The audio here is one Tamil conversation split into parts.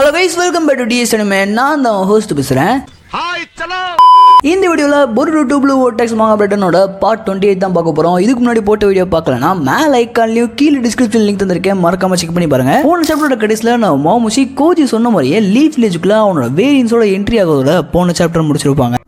Hello guys, welcome back to DS Anime. நான் தான் ஹோஸ்ட் பேசுறேன். ஹாய் சலோ. இந்த வீடியோல Boruto 2 Blue Vortex manga patternோட பார்ட் 28 தான் பார்க்க போறோம். இதுக்கு முன்னாடி போட்ட வீடியோ பார்க்கலனா மேல ஐகான்லயும் கீழ டிஸ்கிரிப்ஷன் லிங்க் தந்திருக்கேன், மறக்காம செக் பண்ணி பாருங்க. போன சாப்டரோட கடைசில நான் மோமுஷி கோஜி சொன்ன மாதிரியே லீஃப் வில்லேஜ்க்குள்ள அவனோட வேரியன்ஸோட என்ட்ரி ஆகுறதோட போன சாப்டர் முடிச்சிருப்பாங்க.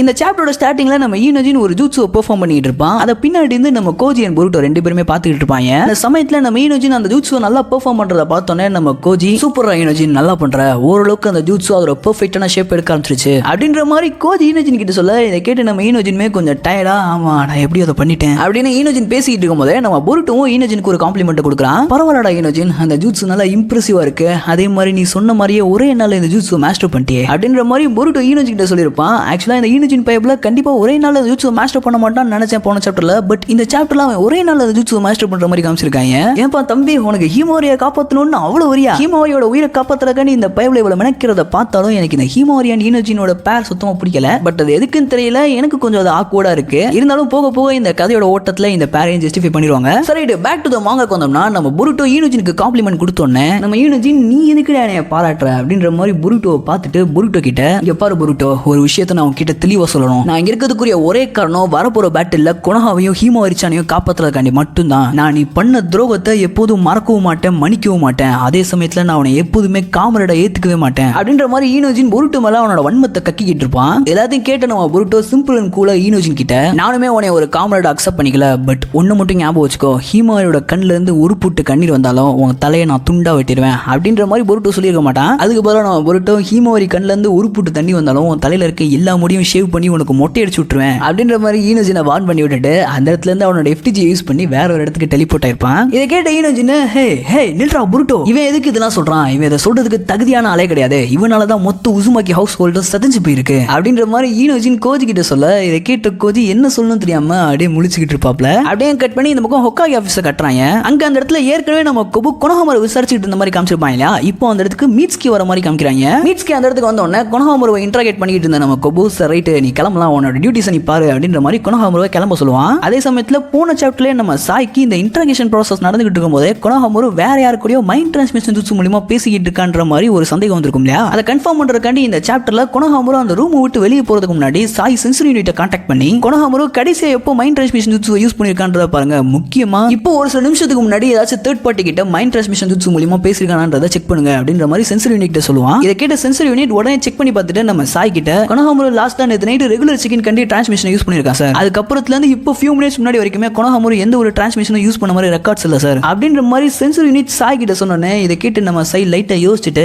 இந்த சாப்டரோட ஸ்டார்டிங்ல நம்ம ஈனோஜின் ஒரு ஜூட்ஸுவை பெர்ஃபார்ம் பண்ணிட்டு இருப்பான். அதை பின்னாடி இருந்து நம்ம கோஜி அண்ட் பொருட்டோ ரெண்டு பேருமே பார்த்துக்கிட்டு இருப்பாங்க. அந்த சமயத்துல நம்ம ஈனோஜின் அந்த ஜூட்ஸுவை நல்லா பெர்ஃபார்ம் பண்றத பார்த்தோன்னே நம்ம கோஜி சூப்பரா ஈனோஜின் நல்லா பண்ற, ஓரளவுக்கு அந்த ஜூட்ஸு அதோட பெர்ஃபெக்டான ஷேப் எடுக்க ஆரம்பிச்சிருச்சு அப்படின்ற மாதிரி கோஜி ஈனோஜின் கிட்ட சொல்ல, இதை கேட்டு நம்ம ஈனோஜின்மே கொஞ்சம் டயர்டா, ஆமா நான் எப்படி அதை பண்ணிட்டேன் அப்படின்னு ஈனோஜின் பேசிக்கிட்டு இருக்கும் போதே நம்ம பொருட்டோவும் ஈனோஜினுக்கு ஒரு காம்ப்ளிமெண்ட் கொடுக்குறான். பரவாயில்லடா ஈனோஜின், அந்த ஜூட்ஸ் நல்லா இம்ப்ரெசிவா இருக்கு, அதே மாதிரி நீ சொன்ன மாதிரியே ஒரே நாள் இந்த ஜூட்ஸை மாஸ்டர் பண்ணிட்டே அப்படின்ற மாதிரி பொருட்டோ ஈனோஜின் கிட்ட சொல்லியிருப்பான். ஆக்சுவலா இந்த ஈனோஜின் பைப்ல கண்டிப்பா ஒரே நாள்ல ஜூட்ஸு மாஸ்டர் பண்ண மாட்டான்னு நினைச்சேன் போன சாப்டர்ல. பட் இந்த சாப்டர்ல அவன் ஒரே நாள்ல ஜூட்ஸு மாஸ்டர் பண்ற மாதிரி காமிச்சிருக்காங்க. ஏன்பா தம்பி, உனக்கு ஹீமோரியா காப்பாத்தணும்னு அவ்வளவு வரியா? ஹீமோரியோட உயிரை காப்பாத்துறதுக்காண்டி இந்த பைப்ல இவ்வளவு மெனக்கிறத பார்த்தாலும் எனக்கு இந்த ஹீமோரி அண்ட் ஈனோஜினோட பேர் சுத்தமா பிடிக்கல. பட் அது எதுக்குன்னு தெரியல, எனக்கு கொஞ்சம் அது ஆக்வர்டா இருக்கு. இருந்தாலும் போக போக இந்த கதையோட ஓட்டத்துல இந்த பேரையும் ஜஸ்டிஃபை பண்ணிடுவாங்க. சரி, பேக் டு தி மாங்காக்கு வந்தோம்னா நம்ம பொருட்டோ ஈனோஜினுக்கு காம்ப்ளிமெண்ட் கொடுத்தோன்னே நம்ம ஈனோஜின் நீ எதுக்கு என்னைய பாராட்டுற அப்படின்ற மாதிரி பொருட்டோவை பார்த்துட்டு பொருட்டோ கிட்ட, இங்க பாரு பொருட்டோ, ஒரு விஷயத்த நான் உங்ககிட்ட தெளிவா சொல்லணும். நான் இங்க இருக்கிறதுக்குரிய ஒரே காரணம் வரப்போற பேட்டில்ல கொனஹாவையும் ஹீமோரிச்சானையும் காப்பாத்துறதுக்காண்டி மட்டும்தான். நான் நீ பண்ண துரோகத்தை எப்போதும் மறக்கவும் மாட்டேன், மன்னிக்கவும் மாட்டேன். அதே சமயத்துல நான் அவனை எப்போதுமே காமரேடா ஏத்துக்கவே மாட்டேன் அப்படின்ற மாதிரி ஈனோஜின் பொருட்டோ மேல அவனோட வன்மத்தை கக்கிக்கிட்டு இருப்பான். எல்லாத்தையும் கேட்ட நம்ம பொருட்டோ சிம்பிள் அண்ட் கூலா ஈனோஜின் கிட்ட, நானுமே உன்னை ஒரு காமரேடா அக்செப்ட் பண்ணிக்கல, பட் ஒன்னு மட்டும் ஞாபகம் வச்சுக்கோ, ஹீமோரியோட கண்ணுல இருந்து ஒரு புட்டு கண்ணீர் வந்தாலும் உன் தலையை நான் துண்டா வெட்டிடுவேன் அப்படின்ற மாதிரி பொருட்டோ சொல்லியிருக்க மாட்டான். அதுக்கு பதிலாக நம்ம பொருட்டோ, ஹீமோரி கண்ணுல இருந்து ஒரு புட்டு தண்ணி வந்தாலும் உன் தலையில இருக்க எல்லா முடியும் ஷேவ் பண்ணி உனக்கு மொட்டை அடிச்சு விட்டுருவேன் அப்படின்ற மாதிரி ஈனோஜினை வார்ன் பண்ணி விட்டுட்டு அந்த இடத்துல இருந்து அவனோட FTG யூஸ் பண்ணி வேற ஒரு இடத்துக்கு டெலிபோர்ட் ஆயிருப்பான். இதை கேட்ட ஈனோஜின், ஹே நில்றா பொருட்டோ, இவன் எதுக்கு இதெல்லாம் சொல்றான்? இவன் இதை சொல்றதுக்கு தகுதியான ஆளே கிடையாது, இவனாலதான் மொத்த உசுமாக்கி ஹவுஸ் ஹோல்டர் சதஞ்சு போயிருக்கு அப்படின்ற மாதிரி ஈனோஜின் கோஜி கிட்ட சொல்ல, இதை கேட்ட கோஜி என்ன சொல்லணும் தெரியாம அப்படியே முழிச்சுக்கிட்டு இருப்பாப்ல. அப்படியே கட் பண்ணி இந்த பக்கம் ஹொக்காகி ஆஃபீஸை கட்டுறாங்க. அங்க அந்த இடத்துல ஏற்கனவே நம்ம கொபு கொனஹாமரை விசாரிச்சுட்டு இருந்த மாதிரி காமிச்சிருப்பாங்க இல்லையா, இப்போ அந்த இடத்துக்கு மீட்ஸ்கி வர மாதிரி காமிக்கிறாங்க. மீட்ஸ்கி அந்த இடத்துக்கு வந்த உடனே கொனஹாமரை இன்டராக்ட் பண்ணிட்டு இருந்த நம்ம கொபு, சார் ரைட்டு நீ கிளம்பலாம், உன்னோட டியூட்டிஸ் நீ பாரு அப்படின்ற மாதிரி கொனஹாமரை கிளம்ப சொல்லுவான். அதே சமயத்துல போன சாப்டர்ல நம்ம சாய்க்கு இந்த இன்டராக்ஷன் ப்ராசஸ் நடந்துகிட்டு இருக்கும்போது கொனஹாமரு வேற யாரு கூடயோ மைண்ட் டிரான்ஸ்மிஷன் ஜூட்ஸு மூலமா பேசிக்கிட்டு இருக்கான்ற மாதிரி ஒரு சந்தேகம் வந்திருக்கும் இல்லையா. அதை கன்ஃபார்ம் பண்றதுக்காண்டி இந்த சாப்டர்ல கொனஹாமரு அந்த ரூம் விட்டு வெளியே போறதுக்கு முன்னாடி சாய் சென்சரி யூனிட்டை கான்டாக்ட் பண்ணி கொனஹாமரு கடைசியா எப்போ மைண்ட் டிரான்ஸ்மிஷன் ஜூட்ஸு யூஸ் பண்ணிருக்கான்றத பாருங்க. முக்கியமா இப்போ ஒரு சில நிமிஷத்துக்கு முன்னாடி ஏதாச்சும் தேர்ட் பார்ட்டி கிட்ட மைண்ட் டிரான்ஸ்மிஷன் ஜூட்ஸு மூலமா பேசிருக்கானன்றதை செக் பண்ணுங்க அப்படின்ற மாதிரி சென்சரி யூனிட் சொல்லுவான். இதை கேட்ட சென்சரி யூனிட் உடனே செக் பண்ணி பார்த்துட்டு நம்ம சாய் கிட்ட, கொனஹாமரு லாஸ்ட் நேத்து நைட் ரெகுலர் செகண்ட் கண்டி டிரான்ஸ்மிஷன் யூஸ் பண்ணிருக்கான் சார், அதுக்கப்புறத்துல இருந்து இப்போ ஃபியூ மினிட்ஸ் முன்னாடி வரைக்குமே கொனஹாமரு எந்த ஒரு டிரான்ஸ்மிஷனும் யூஸ் பண்ண மாதிரி ரெக்கார்ட்ஸ் இல்ல சார் அப்படின்ற மாதிரி சென்சரி யூனிட் சாய் கிட்ட சொன்னோன்னே இதை கேட்டு நம்ம சாய் லைட்டா யோசிச்சுட்டு,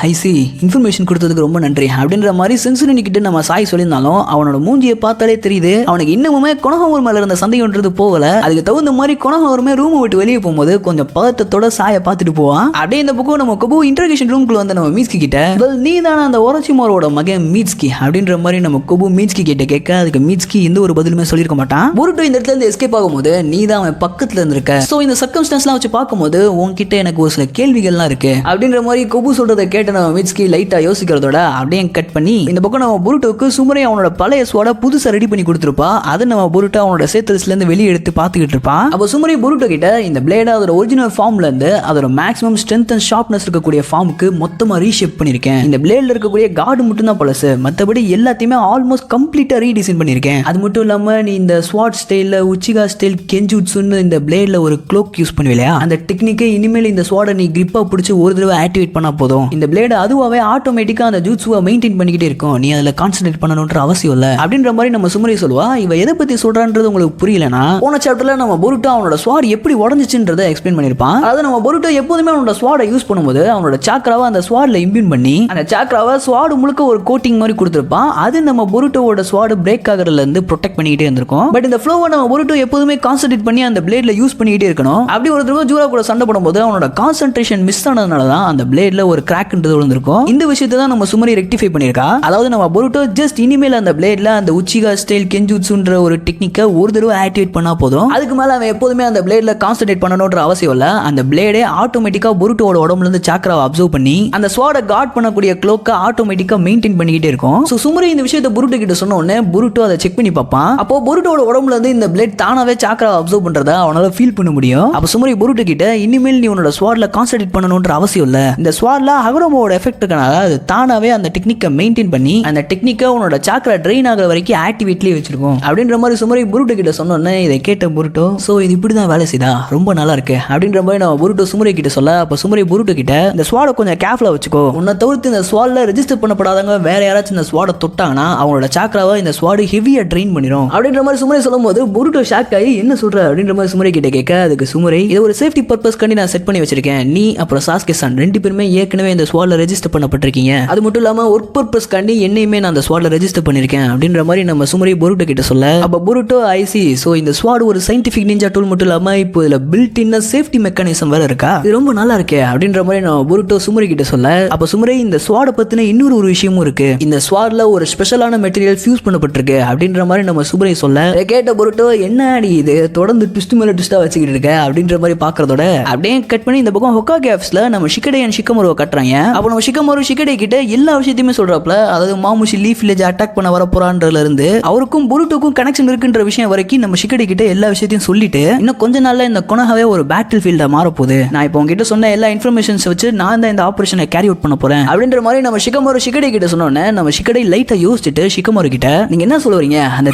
ஐ சி, இன்ஃபர்மேஷன் கொடுத்ததுக்கு ரொம்ப நன்றி அப்படின்ற மாதிரி சென்சரி யூனிட் கிட்ட நம்ம சாய் சொல்லியிருந்தாலும் அவனோட மூஞ்சியை பார்த்தாலே தெரியுது அவனுக்கு இன்னமுமே கொனஹாமரு மேல இருந்த சந்தேகம்ன்றது போகல. அதுக்கு தகுந்த மாதிரி கொனஹாமருமே ரூம் விட்டு வெளியே போகும்போது கொஞ்சம் பதட்டத்தோட சாயை பார்த்துட்டு போவான். அப்படியே இந்த பக்கம் நம்ம கொபு இன்டர்கேஷன் ரூம்குள்ள வந்து நம்ம மீட்ஸ்கி கிட்ட, நீ தானே அந்த ஒரோச்சிமாரோட மகன் மீட்ஸ்கி அப்படின்ற மாதிரி நம்ம கொபு மீட்ஸ்கி கிட்ட கேட்க, அதுக்கு மீட்ஸ்கி எந்த ஒரு பதிலுமே சொல்லியிருக்க மாட்டான். பொருட்டோ இந்த இடத்துல இருந்து எஸ்கேப் ஆகும்போது, நீ தான் அவன் பக்கத்துல இருந்திருக்க, சோ இந்த சர்க்கம்ஸ்டன்ஸ்லாம் வச்சு பார்க்கும்போது உன்கிட்ட எனக்கு ஒரு சில கேள்விகள்லாம் இருக்கு அப்படின்ற மாதிரி கொபு சொல்றதை கேட்ட நம்ம மிட்ஸ்கி லைட்டா யோசிக்கிறதோட அப்படியே கட் பண்ணி இந்த பக்கம் நம்ம பொருட்டோக்கு சுமரை அவனோட பழைய ஸ்வாட புதுசா ரெடி பண்ணி கொடுத்துருப்பா. அதை நம்ம பொருட்டோ அவனோட சேத்தஸ்ல இருந்து வெளியே எடுத்து பார்த்துக்கிட்டு இருப்பான். அப்போ சுமரை பொருட்டோ கிட்ட இந்த பிளேடை அதோட ஒரிஜினல் ஃபார்ம்ல இருந்து அதோட மேக்ஸிமம் ஸ்ட்ரென்த் அண்ட் ஷார்ப்னஸ் இருக்கக்கூடிய ஃபார்முக்கு மொத்தமா ரீஷேப் பண்ணிருக்கேன். இந்த பிளேட்ல இருக்கக்கூடிய கார்டு மட்டும் தான் பழசு, மற்றபடி எல்லாத்தையுமே ஆல்மோஸ்ட் கம்ப்ளீட்டா ரீடிசைன் பண்ணிருக்கேன். அது மட்டும் இல்லாம நீ இந்த ஸ்வாட் ஸ்டைல்ல உச்சிகா ஸ்டைல் கென்ஜுட்சுன்னு இந்த பிளேட்ல ஒரு க்ளோக் யூஸ் பண்ணுவில்லையா, அந்த டெக்னிக்கை இனிமேல் இந்த ஸ்வாடை நீ கிரிப்பா பிடிச்சி ஒரு தடவை ஆக்டிவேட் பண்ணா போதும், இந்த பிளேட் அதுவாவே ஆட்டோமேட்டிக்கா அந்த ஜூட்ஸுவை மெயின்டைன் பண்ணிக்கிட்டே இருக்கும், நீ அதில் கான்சென்ட்ரேட் பண்ணணும்ன்ற அவசியம் இல்லை அப்படின்ற மாதிரி நம்ம சுமரி சொல்லுவா. இவ எதை பத்தி சொல்றான்றது உங்களுக்கு புரியலனா, போன சாப்டர்ல நம்ம பொருட்டோ அவனோட ஸ்வாட் எப்படி உடஞ்சிச்சுன்றதை எக்ஸ்பிளைன் பண்ணிருப்பான். அதாவது நம்ம பொருட்டோ எப்போதுமே அவனோட ஸ்வாடை யூஸ் பண்ணும்போது அவனோட சாக்ராவை அந்த ஸ்வாட்ல இம்பியூன் பண்ணி அந்த சாக்ராவை ஸ்வாடு முழுக்க ஒரு கோட்டிங் மாதிரி கொடுத்துருப்பான். அது நம்ம நம்ம பொருட்டோட ஸ்வாட் பிரேக் ஆகிறதுல இருந்து ப்ரொடெக்ட் பண்ணிக்கிட்டே இருந்திருக்கும். பட் இந்த ஃப்ளோவை நம்ம பொருட்டோ எப்போதுமே கான்சென்ட்ரேட் பண்ணி அந்த பிளேட்ல யூஸ் பண்ணிக்கிட்டே இருக்கணும். அப்படி ஒரு தடவை ஜூரா கூட சண்டை போடும்போது அவனோட கான்சென்ட்ரேஷன் மிஸ் ஆனதுனால தான் அந்த பிளேட்ல ஒரு கிராக்ன்றது விழுந்திருக்கும். இந்த விஷயத்தை தான் நம்ம சுமரி ரெக்டிஃபை பண்ணிருக்கா. அதாவது நம்ம பொருட்டோ ஜஸ்ட் இனிமேல் அந்த பிளேட்ல அந்த உச்சிகா ஸ்டைல் கென்ஜுட்சுன்ற ஒரு டெக்னிக்கை ஒரு தடவை ஆக்டிவேட் பண்ணா போதும். அதுக்கு மேல அவன் எப்போதுமே அந்த பிளேட்ல கான்சென்ட்ரேட் பண்ணணும்ன்ற அவசியம் இல்ல. அந்த பிளேடே ஆட்டோமேட்டிக்கா பொருட்டோட உடம்புல இருந்து சாக்ராவை அப்சர்வ் பண்ணி அந்த ஸ்வாட கார்ட் பண்ணக்கூடிய க்ளோக்கை ஆட்டோமேட்டிக்கா மெயின்டைன் பண்ணிக்கிட்டே இருக்கும். சோ சுமரி இந்த விஷயத்தை பொருட்டோ கிட்ட சொன்ன உடனே பொருட்டோ அதை செக் பண்ணி பார்ப்பான். அப்போ பொருட்டோட உடம்புல இருந்து இந்த பிளேட் தானாவே சாக்ராவை அப்சர்வ் பண்றத அவனால ஃபீல் பண்ண முடியும். அப்ப சுமரி பொருட்டோ கிட்ட இனிமேல் நீ உன்னோட ஸ்வாட்ல கான்சென்ட்ரேட் பண்ணணும்ன்ற அவசியம் இல்ல. இந்த ஸ்வாட்ல ஹகுரோமோட எஃபெக்ட் இருக்கனால அது தானாவே அந்த டெக்னிக்கை மெயின்டைன் பண்ணி அந்த டெக்னிக்கை உன்னோட சாக்ரா ட்ரெயின் ஆகிற வரைக்கும் ஆக்டிவேட்லயே வச்சிருக்கும் அப்படின்ற மாதிரி சுமரி பொருட்டோ கிட்ட சொன்னோன்னே இதை கேட்ட பொருட்டோ சோ இது இப்படிதான் வேலை செய்தா ரொம்ப நல்லா இருக்கு அப்படின்ற மாதிரி நம்ம பொருட்டோ சுமரி கிட்ட சொல்ல அப்ப சுமரி பொருட்டோ கிட்ட இந்த ஸ்வாட கொஞ்சம் கேர்ஃபுல்லா வச்சுக்கோ. உன்னை தவிர்த்து இந்த ஸ்வாட்ல ரெஜிஸ்டர் பண்ணப்படாதவங்க வேற யாராச்சும் இந்த ஸ்வாட தொட்டாங்கன்னா அவங்களோட சாக்ராவை இந்த ஸ்வாடு ஹெவியா ட்ரெயின் பண்ணிடும் அப்படின்ற மாதிரி சுமரி சொல்லும் போது பொருட்டோ ஷாக் ஆகி என்ன சொல்ற அப்படின்ற மாதிரி சுமரி கிட்ட கேட்க அதுக்கு சுமரி இது ஒரு சேஃப்டி பர்பஸ் கண்டி நான் செட் பண்ணி வச்சிருக்கேன். நீ அப்புறம் சாஸ்கே-சான் ரெண்டு பேருமே ஏற்கனவே இந்த ஸ்வாட்ல ரெஜிஸ்டர் பண்ணப்பட்டிருக்கீங்க. அது மட்டும் இல்லாம ஒர்க் பர்பஸ் கண்டி என்னையுமே நான் அந்த ஸ்வாட்ல ரெஜிஸ்டர் பண்ணிருக்கேன் அப்படின்ற மாதிரி நம்ம சுமரி பொருட்டோ கிட்ட சொல்ல அப்ப பொருட்டோ ஐசி சோ இந்த ஸ்வாட் ஒரு சயின்டிபிக் நிஞ்சா டூல் மட்டும் இல்லாம இப்போ இதுல பில்ட் இன் சேஃப்டி மெக்கானிசம் வேற இருக்கா இது ரொம்ப நல்லா இருக்கே அப்படின்ற மாதிரி நம்ம பொருட்டோ சுமரி கிட்ட சொல்ல அப்ப சுமரி இந்த ஸ்வாட பத்தின இன்னொரு ஒரு விஷயமும் இருக்கு. இந்த ஸ்வாட்ல ஒரு ஸ்பெஷலான மெட்டீரியல் ஃபியூஸ் பண்ணப்பட்டிருக்கு அப்படின்ற மாதிரி நம்ம சுமரி சொல்ல கேட்ட பொருட்டோ என்ன அடி இது தொடர்ந்து ட்விஸ்ட் மேல ட்விஸ்டா வச்சுக்கிட்டு இருக்க அப்படின்ற மாதிரி பாக்குறதோட அப்படியே கட் பண்ணி இந்த பக்கம் ஹொக்காகே ஆஃபீஸ்ல நம்ம ஷிகடே அண்ட் ஷிகமோரோவை கட்டுறாங்க. அப்ப நம்ம ஷிகமோரோ ஷிகடே கிட்ட எல்லா விஷயத்தையுமே சொல்றாப்ல. அதாவது மாமுஷி லீஃப் வில்லேஜ் அட்டாக் பண்ண வர போறான்றதுல இருந்து அவருக்கும் பொருட்டோக்கும் கனெக்ஷன் இருக்குன்ற விஷயம் வரைக்கும் நம்ம ஷிகடே கிட்ட எல்லா விஷயத்தையும் சொல்லிட்டு இன்னும் கொஞ்ச நாள்ல இந்த கொனஹாவே ஒரு பேட்டில் ஃபீல்டா மாற போகுது. நான் இப்போ உங்ககிட்ட சொன்ன எல்லா இன்ஃபர்மேஷன்ஸ் வச்சு நான் தான் இந்த ஆபரேஷனை கேரி அவுட் பண்ண போறேன் அப்படின்ற மாதிரி நம்ம ஷிகமோரோ ஷிகடே கிட்ட சொன்னோன்னே நம்ம ஷிகடே லைட்டா யோசிச்சுட்டு ஷிகமோரோ கிட்ட நீங்க என்ன சொல்லுவீங்க அந்த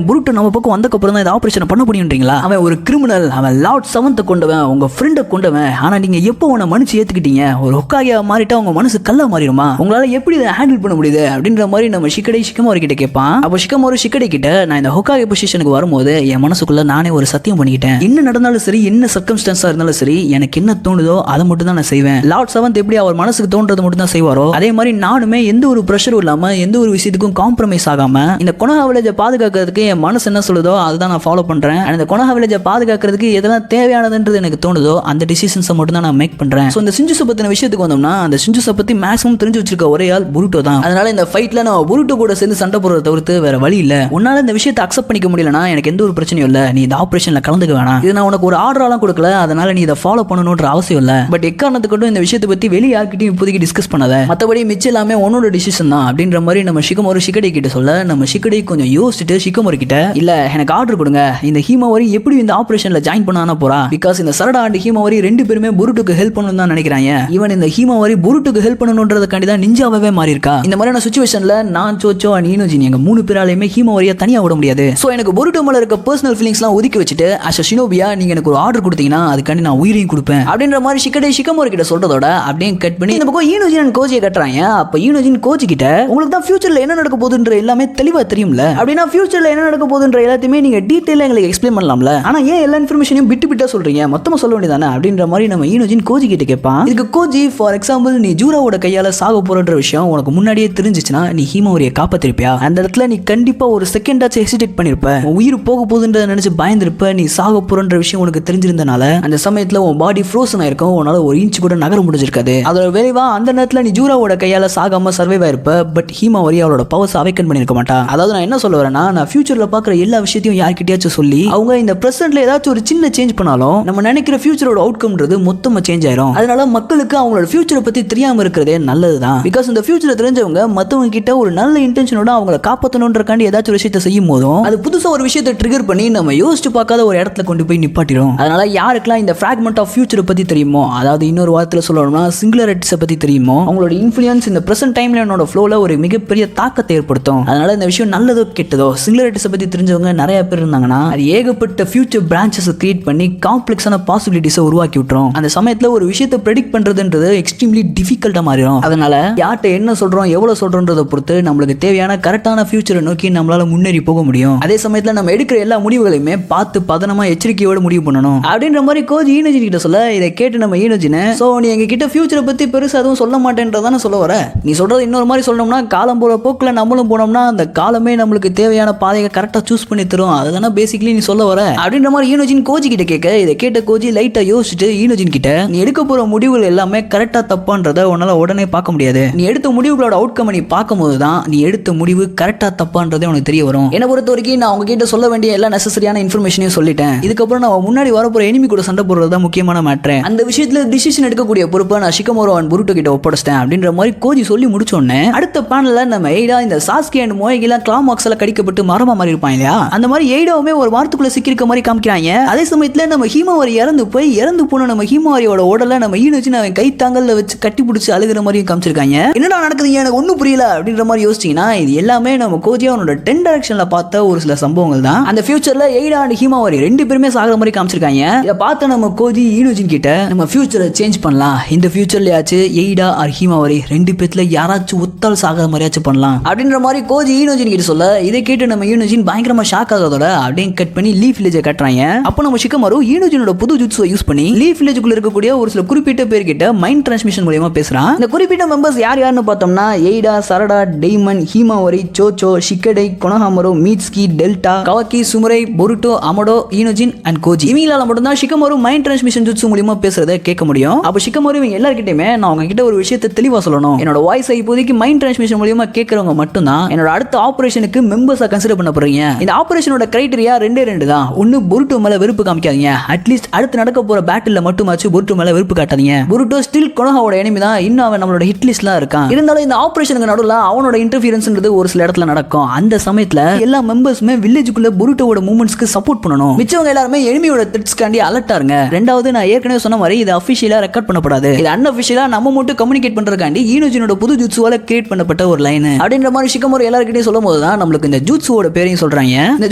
பொருட்டோ நம்ம பக்கம் வந்தக்கு அப்புறம் தான் இந்த ஆபரேஷனை பண்ண முடியும்ன்றீங்களா? அவன் ஒரு கிரிமினல், அவன் லார்ட் செவன்த் கொண்டவன், உங்க ஃப்ரெண்டை கொண்டவன். ஆனா நீங்க எப்போ உன்னை மனுச்சு ஏத்துக்கிட்டீங்க? ஒரு ஹொக்காகியா மாறிட்டா உங்க மனசு கல்லா மாறிடுமா? உங்களால எப்படி இதை ஹேண்டில் பண்ண முடியுது அப்படின்ற மாதிரி நம்ம ஷிகடே ஷிகமோரோ கிட்ட கேட்பான். அப்போ ஷிகமோரோ ஷிகடே கிட்ட நான் இந்த ஹொக்காகே பொசிஷனுக்கு வரும்போது என் மனசுக்குள்ள நானே ஒரு சத்தியம் பண்ணிக்கிட்டேன். என்ன நடந்தாலும் சரி, என்ன சர்க்கம்ஸ்டன்ஸா இருந்தாலும் சரி, எனக்கு என்ன தோணுதோ அதை மட்டும் தான் நான் செய்வேன். லார்ட் செவன்த் எப்படி அவர் மனசுக்கு தோன்றது மட்டும் தான் செய்வாரோ அதே மாதிரி நானுமே எந்த ஒரு பிரஷரும் இல்லாம எந்த ஒரு விஷயத்துக்கும் காம்ப்ரமைஸ் ஆகாம இந்த கொனஹா வில்லேஜை பாதுகாக்கிறதுக்கு என் மனசு என்ன சொல்லுதோ அதுதான் நான் ஃபாலோ பண்றேன். இந்த கொனஹா வில்லேஜை பாதுகாக்கிறதுக்கு எதெல்லாம் தேவையானதுன்றது எனக்கு தோணுதோ அந்த டிசிஷன்ஸை மட்டும் தான் நான் மேக் பண்றேன். ஸோ இந்த சிஞ்சுசை பத்தின விஷயத்துக்கு வந்தோம்னா அந்த சிஞ்சுசை பத்தி மேக்ஸிமம் தெரிஞ்சு வச்சிருக்க ஒரே ஆள் பொருட்டோ தான். அதனால இந்த ஃபைட்ல நான் பொருட்டோ கூட சேர்ந்து சண்டை போடுறத தவிர்த்து வேற வழி இல்ல. உன்னால இந்த விஷயத்தை அக்செப்ட் பண்ணிக்க முடியலனா எனக்கு எந்த ஒரு பிரச்சனையும் இல்ல. நீ இந்த ஆபரேஷன்ல கலந்துக்க வேணாம். இது நான் உனக்கு ஒரு ஆர்டராலாம் கொடுக்கல, அதனால நீ இதை ஃபாலோ பண்ணணும்ன்ற அவசியம் இல்ல. பட் எக்காரணத்துக்கு இந்த விஷயத்தை பத்தி வெளியே யார்கிட்டயும் இப்போதைக்கு டிஸ்கஸ் பண்ணாத. மற்றபடி மிச்சம் எல்லாமே உன்னோட டிசிஷன் தான் அப்படின்ற மாதிரி நம்ம ஷிகமோரோ ஷிகடே கிட்ட சொல்ல நம்ம ஷிகடே கொஞ்சம் யோசிச்சுட்டு ஷிகமோரோ கிட்ட இல்ல எனக்கு ஆர்டர் கொடுங்க, இந்த ஹீமாவரி எப்படி இந்த ஆபரேஷன்ல ஜாயின் பண்ணானா போறா. பிகாஸ் இந்த சரடா அண்ட் ஹீமாவரி ரெண்டு பேருமே பொருட்டோக்கு ஹெல்ப் பண்ணணும் தான் நினைக்கிறாங்க. ஈவன் இந்த ஹீமாவரி பொருட்டோக்கு ஹெல்ப் பண்ணணும்ன்றதுக்காண்டி தான் நிஞ்சாவே மாறி இருக்கா. இந்த மாதிரியான சிச்சுவேஷன்ல நான் சோச்சோ அண்ட் ஈனோஜின் எங்க மூணு பேராலையுமே ஹீமாவரியா தனியா விட முடியாது. சோ எனக்கு பொருட்டோ மேல இருக்க பர்சனல் ஃபீலிங்ஸ்லாம் ஒதுக்கி வச்சுட்டு அஸ் அ ஷினோபியா நீங்க எனக்கு ஒரு ஆர்டர் கொடுத்தீங்கன்னா அதுக்காண்டி நான் உயிரையும் கொடுப்பேன் அப்படின்ற மாதிரி ஷிகடே ஷிகமோரோ கிட்ட சொல்றதோட அப்படியே கட் பண்ணி இந்த பக்கம் ஈனோஜின் அண்ட் கோஜியை கட்டுறாங்க. அப்ப ஈனோஜின் கோஜி கிட்ட உங்களுக்கு தான் ஃபியூச்சர்ல என்ன நடக்க போகுதுன்ற எல்லாமே தெளிவா தெரியும்ல. அப்படின்னா ஃபியூச்சர்ல என்ன நடக்க போகுதுன்ற எல்லாத்தையுமே நீங்க டீடைலா எங்களுக்கு எக்ஸ்பிளைன் பண்ணலாம்ல. ஆனா ஏன் எல்லா இன்ஃபர்மேஷனையும் பிட்டு பிட்டா சொல்றீங்க, மொத்தமா சொல்ல வேண்டியதானே அப்படின்ற மாதிரி நம்ம ஈனோஜின் கோஜி கிட்ட கேட்பான். இதுக்கு கோஜி ஃபார் எக்ஸாம்பிள் நீ ஜூராவோட கையால சாக போறன்ற விஷயம் உனக்கு முன்னாடியே தெரிஞ்சிச்சுன்னா நீ ஹீமாவரியை காப்பாத்திருப்பியா? அந்த இடத்துல நீ கண்டிப்பா ஒரு செகண்டாச்சும் ஹெசிடேட் பண்ணிருப்ப. உயிர் போக போகுதுன்றத நினைச்சு பயந்திருப்ப. நீ சாக போறன்ற விஷயம் உனக்கு தெரிஞ்சிருந்தனால அந்த சமயத்துல உன் பாடி ஃப்ரோசன் ஆயிருக்கும். உன்னால ஒரு இன்ச் கூட நகர முடிஞ்சிருக்காது. அதோட விளைவா அந்த நேரத்துல நீ ஜூராவோட கையால சாகாம சர்வைவ் ஆயிருப்ப. பட் ஹீமாவரி அவளோட பவர்ஸ் அவேக்கன் பண்ணிருக்க மாட்டா. அதாவது நான் என்ன சொல்ல வரேன்னா நான் ஃபியூச்சர்ல பாக்குற எல்லா விஷயத்தையும் யார்கிட்டயாச்சும் சொல்லி அவங்க இந்த பிரசன்ட்ல ஏதாச்சும் ஒரு சின்ன சேஞ்ச் பண்ணாலும் நம்ம நினைக்கிற ஃபியூச்சரோட அவுட்கம்ன்றது மொத்தமா சேஞ்ச் ஆயிரும். அதனால மக்களுக்கு அவங்களோட ஃபியூச்சரை பத்தி தெரியாம இருக்கிறதே நல்லதுதான். பிகாஸ் இந்த ஃபியூச்சரை தெரிஞ்சவங்க மத்தவங்க கிட்ட ஒரு நல்ல இன்டென்ஷனோட அவங்களை காப்பாற்றணும்ன்றக்காண்டி ஏதாச்சும் ஒரு விஷயத்தை செய்யும் போதும் அது புதுசா ஒரு விஷயத்தை ட்ரிகர் பண்ணி நம்ம யோசிச்சு பார்க்காத ஒரு இடத்துல கொண்டு போய் நிப்பாட்டிடும். அதனால யாருக்கெல்லாம் இந்த ஃபிராக்மெண்ட் ஆஃப் ஃபியூச்சரை பத்தி தெரியுமோ, அதாவது இன்னொரு வார்த்தையில சொல்லணும்னா சிங்குலாரிட்டிஸை பத்தி தெரியுமோ, அவங்களோட இன்ஃப்ளூயன்ஸ் இந்த பிரசன்ட் டைம்ல என்னோட ஃப்ளோல ஒரு மிகப்பெரிய தாக்கத்தை ஏற்படுத்தும். அதனால இந்த விஷயம் நல்லதோ கெட்டதோ சிங்குலாரிட்டிஸை பத்தி தெரிஞ்சவங்க நிறைய பேர் இருந்தாங்கன்னா அது ஏகப்பட்ட ஃபியூச்சர் பிரான்ச்சஸ் கிரியேட் பண்ணி காம்ப்ளெக்ஸான பாசிபிலிட்டிஸை உருவாக்கி விட்டுரும். அந்த சமயத்துல ஒரு விஷயத்தை ப்ரெடிக்ட் பண்றதுன்றது எக்ஸ்ட்ரீம்லி டிஃபிகல்ட்டா மாறிடும். அதனால யார்கிட்ட என்ன சொல்றோம் எவ்வளவு சொல்றோன்றதை பொறுத்து நம்மளுக்கு தேவையான கரெக்டான ஃபியூச்சரை நோக்கி நம்மளால முன்னேறி போக முடியும். அதே சமயத்துல நம்ம எடுக்கிற எல்லா முடிவுகளையுமே பார்த்து பதனமா எச்சரிக்கையோட முடிவு பண்ணணும் அப்படின்ற மாதிரி கோஜி ஈனோஜின் கிட்ட சொல்ல இதை கேட்டு நம்ம ஈனோஜின் சோ நீ எங்க கிட்ட ஃபியூச்சரை பத்தி பெருசா எதுவும் சொல்ல மாட்டேன்றதானே சொல்ல வர. நீ சொல்றது இன்னொரு மாதிரி சொல்லணும்னா காலம் போற போக்குல நான் நம்மளும் போனோம்னா அந்த காலமே நம்மளுக்கு தேவையான பாதையை கரெக்டா சூஸ் பண்ணி தரும். அதுதானே பேசிக்கலி நீ சொல்ல வர அப்படின்ற மாதிரி ஈனோஜின் கோஜி கிட்ட கேட்க, இதை கேட்ட கோஜி லைட்டா யோசிச்சுட்டு ஈனோஜின் கிட்ட, நீ எடுக்க போற முடிவுகள் எல்லாமே கரெக்டா தப்பான்றத உன்னால உடனே பார்க்க முடியாது. நீ எடுத்த முடிவுகளோட அவுட்கம் நீ பார்க்கும்போது தான் நீ எடுத்த முடிவு கரெக்டா தப்பான்றதே உனக்கு தெரிய வரும். என்னை பொறுத்த வரைக்கும் நான் உங்ககிட்ட சொல்ல வேண்டிய எல்லா நெசசரியான இன்ஃபர்மேஷனையும் சொல்லிட்டேன். இதுக்கப்புறம் நான் முன்னாடி வரப்போற எனிமி கூட சண்டை போடுறது தான் முக்கியமான மேட்டர். அந்த விஷயத்துல டிசிஷன் எடுக்கக்கூடிய பொறுப்பை நான் ஷிகமோரோ அண்ட் புருட்டோ கிட்ட ஒப்படைச்சிட்டேன் அப்படின்ற மாதிரி கோஜி சொல்லி முடிச்சோடனே அடுத்த பேனல்ல நம்ம எய்டா இந்த சாஸ்கி அண்ட் மோயகிலாம் கிளாமாக்ஸ்ல கடிக்கப்பட்டு மரமா மாதிரி இருப்பாங்க இல்லையா, அந்த மாதிரி எய்டாவுமே ஒரு வாரத்துக்குள்ள சிக்கிருக்க மாதிரி காமிக்கிறாங்க. அதே சமயத்துல நம்ம ஹீமாவாரி இறந்து போன நம்ம ஹீமாவாரியோட உடலை நம்ம ஈனோஜின் அவன் கை தாங்கல்ல வச்சு கட்டி பிடிச்சி அழுகிற மாதிரியும் காமிச்சிருக்காங்க. என்னடா நடக்குதுங்க எனக்கு ஒன்னும் புரியல அப்படின்ற மாதிரி யோசிச்சீங்கன்னா இது எல்லாமே நம்ம கோஜி அவனோட 10 டைரக்ஷன்ல பார்த்த ஒரு சில சம்பவங்கள் தான். அந்த ஃபியூச்சர்ல எய்டா அண்ட் ஹீமாவாரி 2 பேருமே சாகிற மாதிரி காமிச்சிருக்காங்க. இதை பார்த்த நம்ம கோஜி ஈனோஜின் கிட்ட, நம்ம ஃபியூச்சரை சேஞ்ச் பண்ணலாம், இந்த ஃபியூச்சர்லயாச்சு எய்டா ஆர் ஹீமாவாரி 2 பேத்துல யாராச்சும் ஒத்தால் சாகிற மாதிரியாச்சும் பண்ணலாம் அப்படின்ற மாதிரி கோஜி ஈனோஜின் கிட்ட சொல்ல, இதை கேட்டு நம்ம ஈனோஜின் பயங்கரமா ஷாக் ஆகாதோட அப்படியே கட் பண்ணி லீஃப் வில்லேஜை கட்டுறாங்க. அப்போ நம்ம ஷிகமாரு ஈனோஜினோட புது ஜுட்ஸுவை யூஸ் பண்ணி லீஃப் வில்லேஜுக்குள்ள இருக்கக்கூடிய ஒரு சில குறிப்பிட்ட பேர் கிட்ட மைண்ட் டிரான்ஸ்மிஷன் மூலமா பேசுறான். இந்த குறிப்பிட்ட மெம்பர்ஸ் யாருன்னு பார்த்தோம்னா Eida, Sarada, Daemon, Himawari, Chocho, Shikadai, Konohamaru, Mitsuki, Delta, Kawaki, Sumire, Boruto, Amado, Inojin and Koji. இவங்களால மட்டும் தான் ஷிகமாரு மைண்ட் டிரான்ஸ்மிஷன் ஜுட்ஸு மூலமா பேசுறதை கேட்க முடியும். அப்போ ஷிகமாரு இவங்க எல்லார்கிட்டயுமே நான் உங்ககிட்ட ஒரு விஷயத்தை தெளிவா சொல்லணும், என்னோட வாய்ஸ் இப்போதைக்கு மைண்ட் டிரான்ஸ்மிஷன் மூலமா கேட்கறவங்க மட்டும் தான் என்னோட அடுத்த ஆபரேஷனுக்கு மெம்பர்ஸா கன்சிடர் பண்ண போறீங்க. இந்த ஆபரேஷனோட கிரைட்டீரியா 2 தான். ஒன்னு பொருட்டோ மேல வெறுப்பு காமிக்காதீங்க, அட்லீஸ்ட் அடுத்து நடக்க போற பேட்டில்ல மட்டுமாச்சு பொருட்டோ மேல வெறுப்பு காட்டாதீங்க. பொருட்டோ ஸ்டில் கொனோஹாவோட எனிமி தான், இன்னும் அவன் நம்மளோட ஹிட் லிஸ்ட்ல இருக்கான். இருந்தாலும் இந்த ஆபரேஷனுக்கு நடுவுல அவனோட இன்டர்ஃபியரன்ஸ்ன்றது ஒரு சில இடத்துல நடக்கும். அந்த சமயத்துல எல்லா மெம்பர்ஸுமே வில்லேஜுக்குள்ள பொருட்டோட மூவ்மெண்ட்ஸ்க்கு சப்போர்ட் பண்ணணும். மிச்சவங்க எல்லாருமே எனிமியோட த்ரெட்ஸ்காண்டி அலர்ட்டா இருங்க. ரெண்டாவது, நான் ஏற்கனவே சொன்ன மாதிரி இது அஃபிஷியலா ரெக்கார்ட் பண்ணப்படாது, இது அன்அஃபிஷியலா நம்ம மட்டும் கம்யூனிகேட் பண்றதுக்காண்டி ஈனோஜினோட புது ஜுட்ஸுவால கிரியேட் பண்ணப்பட்ட ஒரு லைன் அப்படின்ற மாதிரி ஷிகமாரு எல்லார்கிட்டயும் சொல்லும்போது தான் நம்மளுக்கு இந்த ஜுட்ஸுவோட பேரையும் சொல்றாங்க. இந்த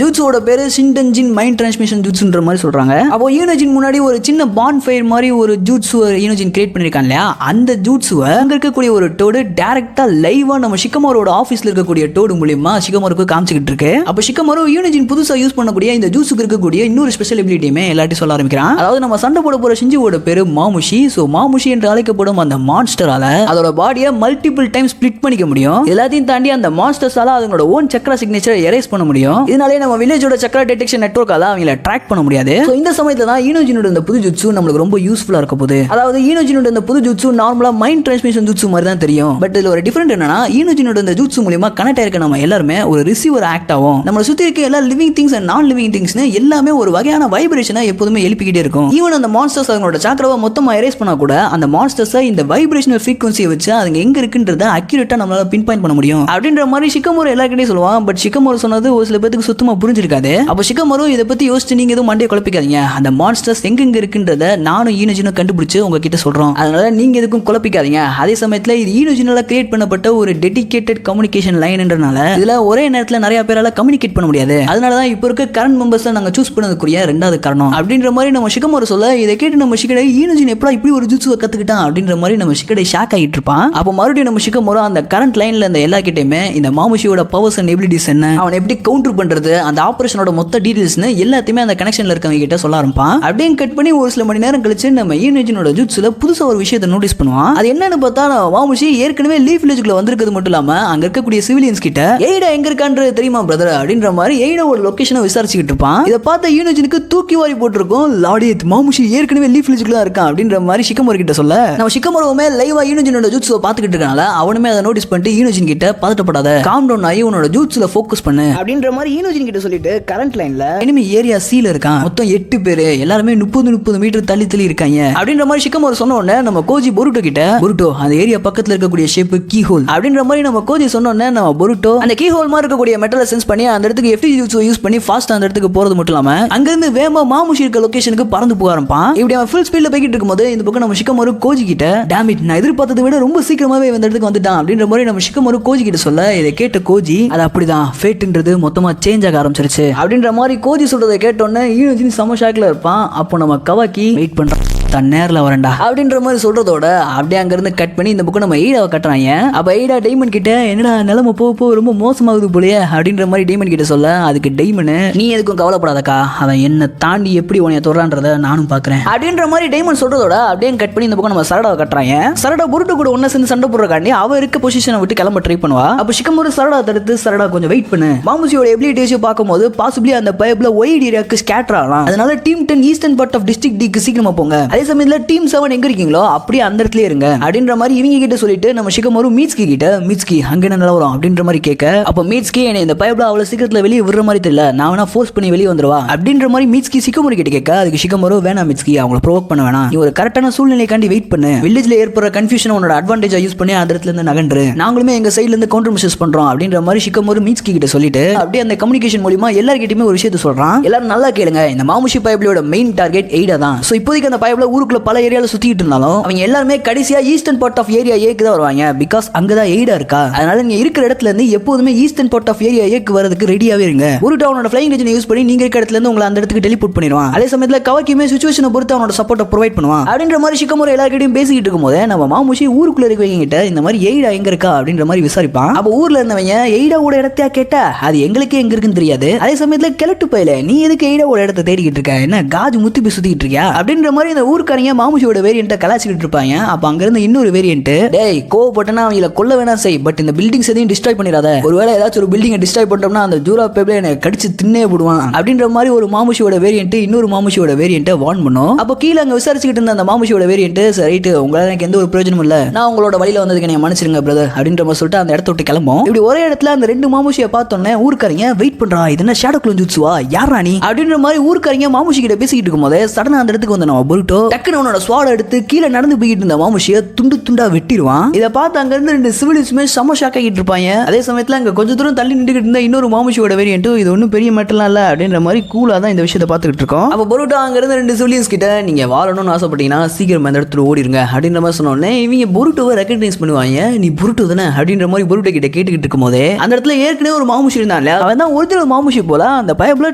ஜுட்ஸுவோட பேரு ஷின்டென்ஜின் மைண்ட் டிரான்ஸ்மிஷன் ஜுட்ஸுன்ற மாதிரி சொல்றாங்க. அப்போ ஈனோஜின் முன்னாடி ஒரு சின்ன பான் ஃபயர் மாதிரி ஒரு ஜுட்ஸுவை ஈனோஜின் கிரியேட் பண்ணிருக்காங்க இல்லையா, அந்த ஜுட்ஸுவை அங்க இருக்கக்கூடிய ஒரு டோடு டைரக்டா லைவா நம்ம ஷிகமாரோட ஆபீஸ்ல இருக்கக்கூடிய டோடு மூலமா ஷிகமாருக்கு காமிச்சிட்டு இருக்கு. அப்போ ஷிகமாரு ஈனோஜின் புதுசா யூஸ் பண்ணக்கூடிய இந்த ஜுட்ஸுக்கு இருக்கக்கூடிய இன்னொரு ஸ்பெஷல் எபிலிட்டியுமே எல்லாத்தையும் சொல்ல ஆரம்பிக்கிறான். அதாவது நம்ம சண்டை போட போற ஷிஞ்சியோட பேரு மாமுஷி. சோ மாமுஷி என்று அழைக்கப்படும் அந்த மான்ஸ்டரால அதோட பாடியை மல்டிபிள் டைம் ஸ்பிளிட் பண்ணிக்க முடியும். எல்லாத்தையும் தாண்டி அந்த மான்ஸ்டர்ஸால அதோட ஓன் சக்ரா சிக்னேச்சரை எரேஸ் பண்ண முடியும். இதனாலே நம்ம வில்லேஜோட சக்ரா டிடெக்ஷன் நெட்வொர்க்கால அவங்கள ட்ராக் பண்ண முடியாது. சோ இந்த சமயத்துல தான் ஈனோஜினோட இந்த புது ஜுட்ஸு நமக்கு ரொம்ப யூஸ்ஃபுல்லா இருக்க போகுது. அதாவது ஈனோஜினோட இந்த புது ஜுட்ஸு நார்மலா மைண்ட் டிரான்ஸ்மிஷன் ஜுட்ஸு மாதிரி தான் தெரியும். பட் இதுல ஒரு டிஃபரெண்ட் என்னன்னா ஈனோஜினோட இந்த ஜுட்ஸு மூலமா கனெக்ட் ஆயிருக்க நம்ம எல்லாருமே ஒரு ரிசீவர் ஆக்ட் ஆகும். நம்ம சுத்தி இருக்க எல்லா living things and non living திங்ஸ்னு எல்லாமே ஒரு வகையான வைப்ரேஷனை எப்போதுமே எழுப்பிக்கிட்டே இருக்கும். ஈவன் அந்த மான்ஸ்டர்ஸ் அவங்களோட சக்ராவை மொத்தமா எரேஸ் பண்ணா கூட அந்த மான்ஸ்டர்ஸை இந்த வைப்ரேஷனல் ஃப்ரீக்வன்சியை வச்சு அதுங்க எங்க இருக்குன்றத அக்யூரேட்டா நம்மளால பின் பாயிண்ட் பண்ண முடியும் அப்படின்ற மாதிரி ஷிகமாரு எல்லார்கிட்டயும் சொல்லுவான். பட் ஷிகமாரு சொன்னது ஒரு சில பேருக்கு சுத்தமா புரிஞ்சிருக்காது. அப்ப ஷிகமாரு இதை பத்தி யோசிச்சு நீங்க எதுவும் மண்டையை குழப்பிக்காதீங்க, அந்த மான்ஸ்டர்ஸ் எங்க இருக்குன்றத நானும் ஈனோஜினும் கண்டுபிடிச்சு உங்ககிட்ட சொல்றோம், அதனால நீங்க எதுக்கும் குழப்பிக்காதீங்க. அதே சமயத்துல இது ஈனோஜினால கிரியேட் பண்ணப்பட்ட ஒரு டெடிகேட்டட் கம்யூனிகேஷன் லைன்ன்றனால இதுல ஒரே நேரத்துல நிறைய பேரால கம்யூனிகேட் பண்ண முடியாது. அதனாலதான் இப்ப இருக்க கரண்ட் மெம்பர்ஸ் நாங்க சூஸ் பண்ணதுக்குரிய 2வது காரணம் அப்படின்ற மாதிரி நம்ம ஷிகமாரு சொல்ல, இதை கேட்டு நம்ம ஷிகடை ஈனோஜின் எப்படா இப்படி ஒரு ஜுட்ஸுவை கத்துக்கிட்டான் அப்படின்ற மாதிரி நம்ம ஷிகடை ஷாக் ஆகிட்டு இருப்பான். அப்ப மறுபடியும் நம்ம ஷிகமாரு அந்த கரண்ட் லைன்ல இந்த எல்லா கிட்டயுமே இந்த மாமுஷியோட பவர்ஸ் அண்ட் எபிலிட்டிஸ் என்ன, அவன் எப்படி கவுண்டர் பண்றது, அந்த ஆபரேஷனோட மொத்த டீடைல்ஸ்னு எல்லாத்தையுமே அந்த கனெக்ஷன்ல இருக்கவங்க கிட்ட சொல்ல ஆரம்பிப்பான். அப்படியே கட் பண்ணி ஒரு சில மணி நேரம் கழிச்சு நம்ம ஈனோஜினோட ஜுட்ஸ்ல புதுசா ஒரு விஷயத்தை நோட்டீஸ் பண்ணுவான். அது என்னன்னு பார்த்தா மாமுஷி ஏற்கனவே லீஃப் வில்லேஜுக்குள்ள வந்திருக்கிறது மட்டும் இல்லாம அங்க இருக்கக்கூடிய சிவிலியன்ஸ் கிட்ட எய்டா எங்க இருக்கான்றது தெரியுமா பிரதர் அப்படின்ற மாதிரி எய்டாவோட லொகேஷனை விசாரிச்சுக்கிட்டு இருப்பான். இதை பார்த்த ஈனோஜினுக்கு தூக்கி வாரி போட்டிருக்கும். லாடியத் மாமுஷி ஏற்கனவே லீஃப் வில்லேஜுக்குள்ள இருக்கான் அப்படின்ற மாதிரி ஷிகமாரு கிட்ட சொல்ல, நம்ம ஷிகமாருமே லைவா ஈனோஜினோட ஜுட்ஸை பார்த்துக்கிட்டு இருக்கனால அவனுமே அதை நோட்டீஸ் பண்ணிட்டு ஈனோஜின் கிட்ட பதட்டப்படாத, காம் டவுன் ஆகி உன்னோட ஜுட்ஸ்ல ஃபோக்கஸ் பண்ணு அப்படின்ற மாதிரி ஈனோஜின் கிட்ட சொல்லிட்டு கரண்ட் லைன்ல எனிமி ஏரியா சீல இருக்கான். மொத்தம் 8 பேரு, எல்லாருமே 30 மீட்டர் தள்ளி இருக்காங்க அப்படின்ற மாதிரி ஷிகமாரு சொன்ன உடனே நம்ம கோஜி பொருட்டோ கிட்ட, பொருட்டோ அந்த ஏரியா பக்கத்துல இருக்கக்கூடிய ஷேப் கீ ஹோல் அப்படின்ற மாதிரி நம்ம கோஜி சொன்ன உடனே நம்ம பொருட்டோ அந்த கீ ஹோல் மாதிரி இருக்கக்கூடிய மெட்டலை சென்ஸ் பண்ணி அந்த இடத்துக்கு எஃப்டி ஜுட்ஸை யூஸ் பண்ணி ஃபாஸ்ட் அந்த இடத்துக்கு போறது மட்டும் இல்லாம அங்க இருந்து வேகமா மாமுஷி இருக்க லொகேஷனுக்கு பறந்து போக ஆரம்பிப்பான். இப்படி அவன் ஃபுல் ஸ்பீட்ல போய்கிட்டு இருக்கும்போது இந்த பக்கம் நம்ம ஷிகமாரு கோஜி கிட்ட, டேம் இட், நான் எதிர்பார்த்ததை விட ரொம்ப சீக்கிரமாவே இந்த இடத்துக்கு வந்துட்டான் அப்படின்ற மாதிரி நம்ம ஷிகமாரு கோஜி கிட்ட சொல்ல, இதை கேட்ட கோஜி, அது அப்படிதான் ஃபேட்ன்றது மொத்தமா சேஞ்ச் ஆக ஆரம்பிச்சிருச்சு அப்படின்ற மாதிரி கோஜி சொல்றதை கேட்டோன்னே ஈனோஜின் செம ஷாக்ல இருப்பான். அப்போ நம்ம கவாக்கி வெயிட் பண்றான், தான் நேரில் வரண்டா அப்படின்ற மாதிரி சொல்றதோட அப்படியே அங்கிருந்து கட் பண்ணி இந்த புக்கு நம்ம எய்டாவை கட்டுறாங்க. அப்ப எய்டா டைமண்ட் கிட்ட, என்னடா நிலைமை போ ரொம்ப மோசமாகுது போலயே அப்படின்ற மாதிரி டைமண்ட் கிட்ட சொல்ல, அதுக்கு டைமண்ட், நீ எதுக்கும் கவலைப்படாதக்கா, அவன் என்ன தாண்டி எப்படி உனைய தொடரான்றத நானும் பாக்குறேன் அப்படின்ற மாதிரி டைமண்ட் சொல்றதோட அப்படியே கட் பண்ணி இந்த பக்கம் நம்ம சரடாவை கட்டுறாங்க. சரடா பொருட்டு கூட ஒன்னு சேர்ந்து சண்டை போடுறக்காண்டி அவ இருக்க பொசிஷனை விட்டு கிளம்ப ட்ரை பண்ணுவா. அப்ப ஷிகமோரு சரடா தடுத்து, சரடா கொஞ்சம் வெயிட் பண்ணு, மாமுஷியோட எபிலிட்டிஸ் பார்க்கும்போது பாசிபிளி அந்த பைப்ல ஒயிட் ஏரியாக்கு ஸ்கேட்டர் ஆகலாம், அதனால team 10 eastern part of district டிக்கு சீக்கிரமா போங்க, அதே சமயத்துல டீம் 7 எங்க இருக்கீங்களோ அப்படியே அந்த இடத்துல இருங்க அப்படின்ற மாதிரி இவங்க கிட்ட சொல்லிட்டு நம்ம ஷிகமோரு மீட்ஸ்கி கிட்ட, மீட்ஸ்கி அங்க என்ன நிலவரம் அப்படின்ற மாதிரி கேட்க, அப்ப மீட்ஸ்கி என்ன இந்த பைப்ல அவ்வளவு சீக்கிரத்துல வெளியே விடுற மாதிரி தெரியல, நான் வேணா ஃபோர்ஸ் பண்ணி வெளியே வந்துருவா அப்படின்ற மாதிரி மீட்ஸ்கி ஷிகமோரு கிட்ட கேட்க, அதுக்கு ஷிகமோரு வேணாம் மீட்ஸ்கி, அவங்கள ப்ரோவோக் பண்ண வேணாம், நீ ஒரு கரெக்டான சூழ்நிலைக்காண்டி வெயிட் பண்ணு, வில்லேஜ்ல ஏற்படுற கன்ஃபியூஷன் உன்னோட அட்வான்டேஜா யூஸ் பண்ணி அந்த இடத்துல இருந்து நகன்று, நாங்களுமே எங்க சைடுல இருந்து கவுண்டர் மெஷர்ஸ் பண்றோம் அப்படின்ற மாதிரி ஷிகமோரு மீட்ஸ்கி கிட்ட சொல்லிட்டு அப்படியே அந்த கம்யூனிகேஷன் மூலமா எல்லார்கிட்டயுமே ஒரு விஷயத்தை சொல்றான். எல்லாரும் நல்லா கேளுங்க, இந்த மாமுஷி பைப்லோட மெயின் டார்கெட் எய்டா தான். சோ இப்போதைக்கு அந்த பைப்ல ஊருக்குள்ள பல ஏரியால சுத்திட்டு இருந்தாலும் அவங்க எல்லாருமே கடைசியா ஈஸ்டர்ன் பார்ட் ஆஃப் ஏரியா ஏக்கு தான் வருவாங்க, பிகாஸ் அங்கதான் எய்டா இருக்கா, அதனால நீங்க இருக்கிற இடத்துல இருந்து எப்போதுமே ஈஸ்டர்ன் பார்ட் ஆஃப் ஏரியா ஏக்கு வரதுக்கு ரெடியாவே இருங்க. ஒரு அவனோட ஃப்ளைங் என்ஜினை யூஸ் பண்ணி நீங்க இருக்கிற இடத்துல இருந்து உங்களை அந்த இடத்துக்கு டெலிபோர்ட் பண்ணிடுவான், அதே சமயத்துல கவாக்கியுமே சிச்சுவேஷனை பொறுத்து அவனோட சப்போர்ட்டை ப்ரொவைட் பண்ணுவான் அப்படின்ற மாதிரி ஷிகமோரு எல்லார்கிட்டயும் பேசிக்கிட்டு இருக்கும்போது நம்ம மாமுஷி ஊருக்குள்ள இருக்கவங்க கிட்ட இந்த மாதிரி எய்டா எங்க இருக்கா அப்படின்ற மாதிரி விசாரிப்பான். அப்ப ஊர்ல இருந்தவங்க எய்டாவோட இடத்தையா கேட்டா அது எங்களுக்கே எங்க இருக்குன்னு தெரியாது, அதே சமயத்துல கிழட்டு பையில நீ எதுக்கு எய்டாவோட இடத்தை தேடிக்கிட்டு இருக்க, என்ன காஜு முத்தி போய் சுத்திக்கிட்டு இருக்கியா அப்படின்ற மாதிரி இந்த ஊருக்காரங்க மாமுஷியோட வேரியண்ட்டை கலாச்சிக்கிட்டு இருப்பாங்க. அப்ப அங்க இருந்து இன்னொரு வேரியன்ட், டேய் கோவப்பட்டனா அவங்கள கொல்ல வேணா செய், பட் இந்த பில்டிங்ஸ் எதையும் டிஸ்ட்ராய் பண்ணிடாத, ஒருவேளை ஏதாச்சும் ஒரு பில்டிங்கை டிஸ்ட்ராய் பண்ணோம்னா அந்த ஜூரா பேப்ல என்ன கடிச்சு தின்னே போடுவான் அப்படின்ற மாதிரி ஒரு மாமுஷியோட வேரியன்ட் இன்னொரு மாமுஷியோட வேரியண்ட்டை வார்ன் பண்ணும். அப்போ கீழே அங்க விசாரிச்சுக்கிட்டு இருந்த அந்த மாமுஷியோட வேரியன்ட், ரைட் உங்களால எனக்கு எந்த ஒரு பிரயோஜனம் இல்ல, நான் உங்களோட வழியில வந்ததுக்கு நீங்க மன்னிச்சிருங்க பிரதர் அப்படின்ற மாதிரி சொல்லிட்டு அந்த இடத்த விட்டு கிளம்பும். இப்படி ஒரே இடத்துல அந்த ரெண்டு மாமுஷியை பார்த்தோன்னே ஊருக்காரங்க வெயிட் பண்றா, இது என்ன ஷேடோ க்ளோன் ஜுட்சுவா, யாரா நீ அப்படின்ற மாதிரி ஊருக்காரங்க மாமுஷி கிட்ட பேசிக்கிட்டு இருக்கும்போது சடனா அந்த இடத்துக்கு வந்து நம்ம பொருட்டோ டக்குனு அவனோட ஸ்வாட் எடுத்து கீழே நடந்து போயிட்டு இருந்த மாமுஷியை துண்டு துண்டா வெட்டிடுவான். இதை பார்த்து அங்க இருந்து ரெண்டு சிவிலிஸ்மே செம ஷாக் ஆகிட்டு இருப்பாங்க. அதே சமயத்துல அங்க கொஞ்ச தூரம் தள்ளி நின்றுகிட்டு இருந்த இன்னொரு மாமுஷியோட வேரியன்ட், இது ஒன்றும் பெரிய மேட்டர்லாம் இல்ல அப்படின்ற மாதிரி கூலா தான் இந்த விஷயத்தை பார்த்துக்கிட்டு இருக்கோம். அப்ப பொருட்டோ அங்க இருந்து ரெண்டு சிவிலியன்ஸ் கிட்ட, நீங்க வாழணும்னு ஆசைப்பட்டீங்கன்னா சீக்கிரம் அந்த இடத்துல ஓடிடுங்க அப்படின்ற மாதிரி சொன்னோடனே இவங்க பொருட்டோவை ரெகக்னைஸ் பண்ணுவாங்க. நீ பொருட்டோ தானே அப்படின்ற மாதிரி பொருட்டோ கிட்ட கேட்டுக்கிட்டு இருக்கும் போதே அந்த இடத்துல ஏற்கனவே ஒரு மாமுஷி இருந்தான்ல, அவன் தான் ஒரிஜினல் மாமுஷி போல அந்த பைப்ல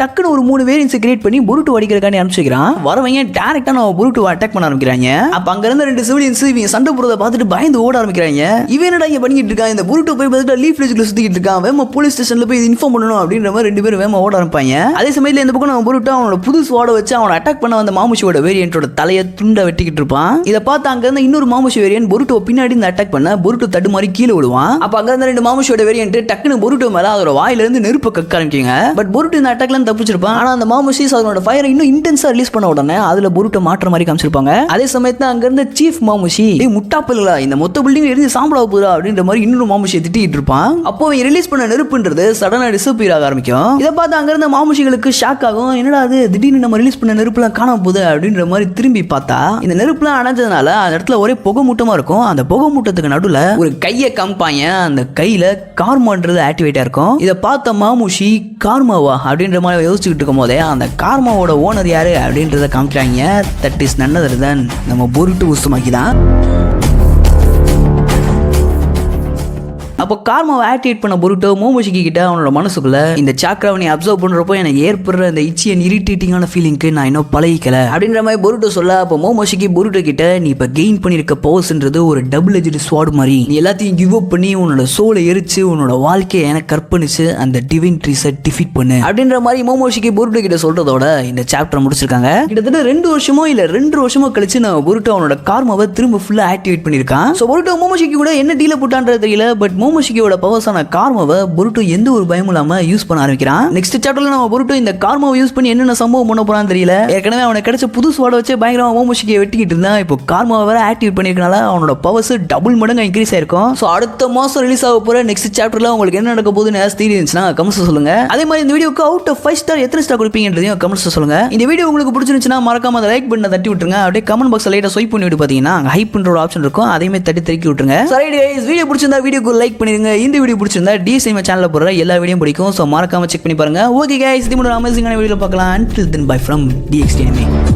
டக்குன்னு ஒரு 3 வேரியன்ஸ் கிரியேட் பண்ணி பொருட்டோ அடிக்கிறக்காண்டி அனுப்பிச்சிக்கிறான். வரவங்க டைரக்டா நம்ம பொருட்டோ அட்டாக் பண்ண ஆரம்பிக்கிறாங்க. அப்ப அங்க இருந்த ரெண்டு சிவிலியன்ஸ் இவங்க சண்டை போறத பார்த்துட்டு பயந்து ஓட ஆரம்பிக்கிறாங்க. இவன் என்னடா இங்க பண்ணிட்டு இருக்கான், இந்த பொருட்டோ போய் பார்த்துட்டு லீஃப் வில்லேஜ்ல சுத்திட்டு இருக்கான், வேமா போலீஸ் ஸ்டேஷன்ல போய் இன்ஃபார்ம் பண்ணணும் அப்படின்ற மாதிரி ரெண்டு பேரும் வேமா ஓட ஆரம்பிப்பாங்க. அதே சமயத்துல இந்த பக்கம் நம்ம பொருட்டோ அவனோட புது ஸ்வாட வச்சு அவனை அட்டாக் பண்ண வந்த மாமுஷியோட வேரியன்ட்டோட தலையை துண்டா வெட்டிக்கிட்டு இருப்பான். இதை பார்த்து அங்க இருந்த இன்னொரு மாமுஷி வேரியன்ட் பொருட்டோ பின்னாடி இந்த அட்டாக் பண்ண பொருட்டோ தடுமாறி கீழே விடுவான். அப்ப அங்க இருந்த ரெண்டு மாமுஷியோட வேரியன்ட் டக்குனு பொருட்டோ மேல அதோட வாயில இருந்து நெருப்பு கக்க ஆரம்பிக்குங்க. பட் பொருட்டோ இந்த அட்டாக்ல இருந்து தப்பிச்சிருப்பான். ஆனா அந்த மாமுஷிஸ் அதோட ஃபயரை இன்னும் இன்டென்ஸா ரிலீஸ் பண்ண உடனே அதுல பொருட்டோ மாற்ற மாதிரி காமிச்சிருப்பாங்க. அதே சமயத்துல அங்க இருந்த சீஃப் மாமுஷி, முட்டாப்பல்ல இந்த மொத்த பில்டிங் எரிஞ்சு சாம்பலா போறா அப்படின்ற மாதிரி இன்னொரு மாமுஷியை திட்டிட்டு இருப்பான். அப்போ ரிலீஸ் பண்ண நெருப்புன்றது சடனா டிசப்பியர் ஆக ஆரம்பிக்கும். இதை பார்த்து அங்க இருந்த மாமுஷிகளுக்கு ஷாக் ஆகும். என்னடா அது திடீர்னு நம்ம ரிலீஸ் பண்ண நெருப்புலாம் காணாம போகுது அப்படின்ற மாதிரி திரும்பி பார்த்தா இந்த நெருப்புலாம் அணைஞ்சதுனால அந்த இடத்துல ஒரே புகை மூட்டமா இருக்கும். அந்த புகை மூட்டத்துக்கு நடுவுல ஒரு கையை காமிப்பாங்க. அந்த கையில கார்மான்றது ஆக்டிவேட்டா இருக்கும். இதை பார்த்த மாமுஷி கார்மாவா அப்படின்ற மாதிரி யோசிச்சுக்கிட்டு இருக்கும் போதே அந்த கார்மாவோட ஓனர் யாரு அப்படின்றத காமிக்கிறாங்க. That is none other than நம்ம பொருட்டோ உசுமாக்கி தான். அப்போ கார்மாவை ஆக்டிவேட் பண்ண பொருட்டோ மோமோஷிக்கி கிட்ட அவனோட மனசுக்குள்ள, இந்த சாக்ராவை நீ அப்சர்வ் பண்றப்போ எனக்கு ஏற்படுற இந்த இச்சி அண்ட் இரிட்டேட்டிங்கான ஃபீலிங்க்கு நான் இன்னும் பழகிக்கல அப்படின்ற மாதிரி பொருட்டோ சொல்ல, அப்போ மோமோஷிக்கி பொருட்டோ கிட்ட, நீ இப்போ கெயின் பண்ணிருக்க பவர்ஸ்ன்றது ஒரு டபுள் எட்ஜ்டு ஸ்வாட் மாதிரி, நீ எல்லாத்தையும் கிவ் அப் பண்ணி உன்னோட சோலை எரிச்சு உன்னோட வாழ்க்கையை எனக்கு கற்பணிச்சு அந்த டிவைன் ட்ரீஸை டிஃபீட் பண்ணு அப்படின்ற மாதிரி மோமோஷிக்கி பொருட்டோ கிட்ட சொல்றதோட இந்த சாப்டர் முடிச்சிருக்காங்க. கிட்டத்தட்ட 2 வருஷமோ இல்ல 2 வருஷமோ கழிச்சு நான் பொருட்டோ அவனோட கார்மாவை திரும்ப ஃபுல்லா ஆக்டிவேட் பண்ணிருக்கான். ஸோ பொருட்டோ மோமோஷிக்கி கூட என்ன டீல போட்டான்றது தெரியல. பட் மோமோஷிக்கியோட பவர்ஸான கார்மாவை பொருட்டோ எந்த ஒரு பயமும் இல்லாம யூஸ் பண்ண ஆரம்பிக்கிறான். நெக்ஸ்ட் சாப்டர்ல நம்ம பொருட்டோ இந்த கார்மாவை யூஸ் பண்ணி என்னென்ன சம்பவம் பண்ண போறான்னு தெரியல. ஏற்கனவே அவனுக்கு கிடைச்ச புது ஸ்வாட வச்சு பயங்கரமா மோமோஷிக்கியை வெட்டிக்கிட்டு இருந்தான். இப்போ கார்மாவை வேற ஆக்டிவேட் பண்ணிருக்கனால அவனோட பவர்ஸ் டபுள் மடங்கு இன்க்ரீஸ் ஆயிருக்கும். ஸோ அடுத்த மாசம் ரிலீஸ் ஆக போற நெக்ஸ்ட் சாப்டர்ல உங்களுக்கு என்ன நடக்க போகுதுன்னு தெரிஞ்சுச்சுன்னா கமெண்ட்ஸ் சொல்லுங்க. அதே மாதிரி இந்த வீடியோக்கு அவுட் ஆஃப் 5 ஸ்டார் எத்தனை ஸ்டார் கொடுப்பீங்கன்றதையும் கமெண்ட்ஸ் சொல்லுங்க. இந்த வீடியோ உங்களுக்கு பிடிச்சிருந்துச்சுன்னா மறக்காம அந்த லைக் பட்டனை தட்டி விட்டுருங்க. அப்படியே கமெண்ட் பாக்ஸ்ல லைட்டா ஸ்வைப் பண்ணி விட்டு பாத்தீங்கன்னா ஹைப் பண்ற ஆப்ஷன் இருக்கும், அதையுமே தட்டி திருக்கி விட்டுருங்க. சரி கைஸ், வீடியோ பிடிச்சிருந்தா வீடியோக்கு லைக் பண்ணிருங்க. இந்த வீடியோ பிடிச்சிருந்தா டிஎஸ்ஐ சேனல்ல போற எல்லா வீடியோவும் பிடிக்கும். ஸோ மறக்காம செக் பண்ணி பாருங்க. ஓகே கைஸ், இது ஒரு அமேசிங்கான வீடியோல பார்க்கலாம். Until then, bye from DXT Anime.